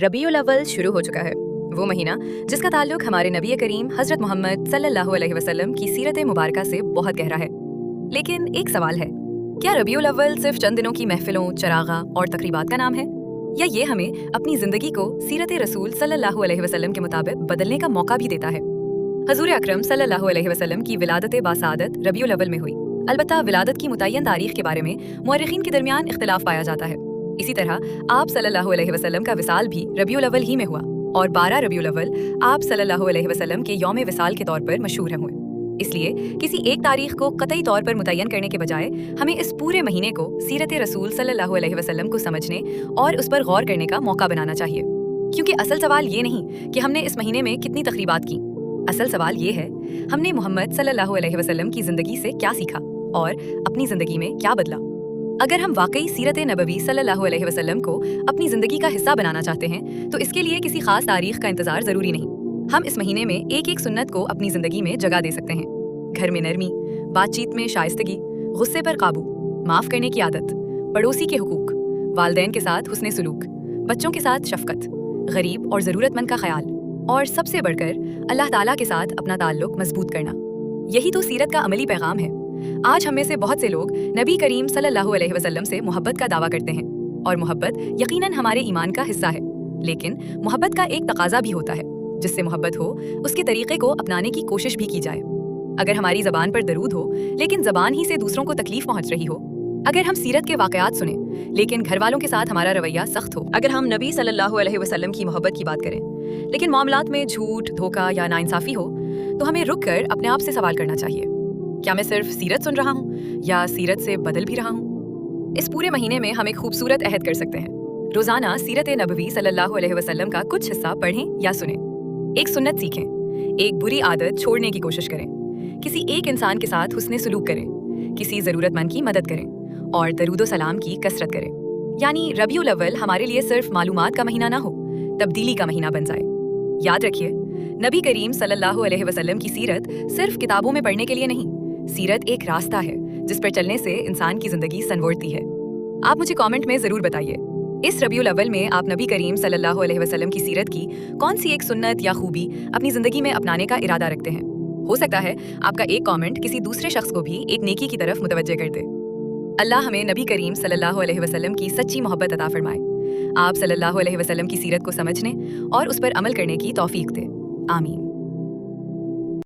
रबीउल अव्वल शुरू हो चुका है, वो महीना जिसका ताल्लुक हमारे नबी करीम हज़रत मोहम्मद सल्लल्लाहु अलैहि वसल्लम की सीरत मुबारका से बहुत गहरा है। लेकिन एक सवाल है, क्या रबीउल अव्वल सिर्फ चंद दिनों की महफिलों, चरागा और तकरीबात का नाम है, या ये हमें अपनी ज़िंदगी को सीरत रसूल सल्लल्लाहु अलैहि वसल्लम के मुताबिक बदलने का मौका भी देता है? हजूर अकरम सल्लल्लाहु अलैहि वसल्लम की विलादत बासादत रबीउल अव्वल में हुई। अलबत्ता विलादत की मुतय्यन तारीख के बारे में मुअर्रिखीन के दरमियान इख्तिलाफ पाया जाता है। इसी तरह आप सल्लल्लाहु अलैहि वसल्लम का विसाल भी रबीउल अव्वल ही में हुआ और 12 रबीउल अव्वल आप सल्लल्लाहु अलैहि वसल्लम के यौम विसाल के तौर पर मशहूर हुए। इसलिए किसी एक तारीख को कतई तौर पर मुतय्यन करने के बजाय हमें इस पूरे महीने को सीरत रसूल सल्लल्लाहु अलैहि वसल्लम को समझने और उस पर गौर करने का मौका बनाना चाहिए। क्योंकि असल सवाल ये नहीं कि हमने इस महीने में कितनी तकरीबात की, असल सवाल ये है हमने मोहम्मद सल्लल्लाहु अलैहि वसल्लम की ज़िंदगी से क्या सीखा और अपनी ज़िंदगी में क्या बदला। अगर हम वाकई सीरत नबवी सल्लल्लाहु अलैहि वसल्लम को अपनी ज़िंदगी का हिस्सा बनाना चाहते हैं तो इसके लिए किसी खास तारीख का इंतज़ार ज़रूरी नहीं। हम इस महीने में एक एक सुन्नत को अपनी ज़िंदगी में जगह दे सकते हैं। घर में नरमी, बातचीत में शाइस्तगी, गुस्से पर काबू, माफ़ करने की आदत, पड़ोसी के हुकूक, वालिदैन के साथ हुस्ने सुलूक, बच्चों के साथ शफ़क़त, गरीब और ज़रूरतमंद का ख्याल, और सबसे बढ़कर अल्लाह ताला के साथ अपना ताल्लुक मजबूत करना। यही तो सीरत का अमली पैगाम है। आज हम में से बहुत से लोग नबी करीम सल्लल्लाहु अलैहि वसल्लम से मोहब्बत का दावा करते हैं और मोहब्बत यकीनन हमारे ईमान का हिस्सा है। लेकिन मोहब्बत का एक तकाजा भी होता है, जिससे मोहब्बत हो उसके तरीक़े को अपनाने की कोशिश भी की जाए। अगर हमारी ज़बान पर दरूद हो लेकिन ज़बान ही से दूसरों को तकलीफ पहुँच रही हो, अगर हम सीरत के वाक़यात सुने लेकिन घर वालों के साथ हमारा रवैया सख्त हो, अगर हम नबी सल्लल्लाहु अलैहि वसल्लम की मोहब्बत की बात करें लेकिन मामलात में झूठ, धोखा या नाइंसाफ़ी हो, तो हमें रुक कर अपने आप से सवाल करना चाहिए, क्या मैं सिर्फ सीरत सुन रहा हूँ या सीरत से बदल भी रहा हूँ? इस पूरे महीने में हम एक खूबसूरत अहद कर सकते हैं। रोज़ाना सीरत नबवी सल्लल्लाहु अलैहि वसल्लम का कुछ हिस्सा पढ़ें या सुनें। एक सुन्नत सीखें, एक बुरी आदत छोड़ने की कोशिश करें, किसी एक इंसान के साथ हुस्ने सुलूक करें, किसी ज़रूरतमंद की मदद करें और दरूदो सलाम की कसरत करें। यानी रबीउल अव्वल हमारे लिए सिर्फ मालूमात का महीना ना हो, तब्दीली का महीना बन जाए। याद रखिए, नबी करीम सल्लल्लाहु अलैहि वसल्लम की सीरत सिर्फ किताबों में पढ़ने के लिए नहीं, सीरत एक रास्ता है जिस पर चलने से इंसान की जिंदगी संवरती है। आप मुझे कमेंट में ज़रूर बताइए, इस रबीउल अव्वल में आप नबी करीम सल्लल्लाहु अलैहि वसल्लम की सीरत की कौन सी एक सुन्नत या खूबी अपनी ज़िंदगी में अपनाने का इरादा रखते हैं। हो सकता है आपका एक कमेंट किसी दूसरे शख्स को भी एक नेकी की तरफ मुतवज्जे कर दे। अल्लाह हमें नबी करीम सल्लल्लाहु अलैहि वसल्लम की सच्ची मोहब्बत अता फरमाए। आप सल्लल्लाहु अलैहि वसल्लम की सीरत को समझने और उस पर अमल करने की तौफीक दे। आमीन।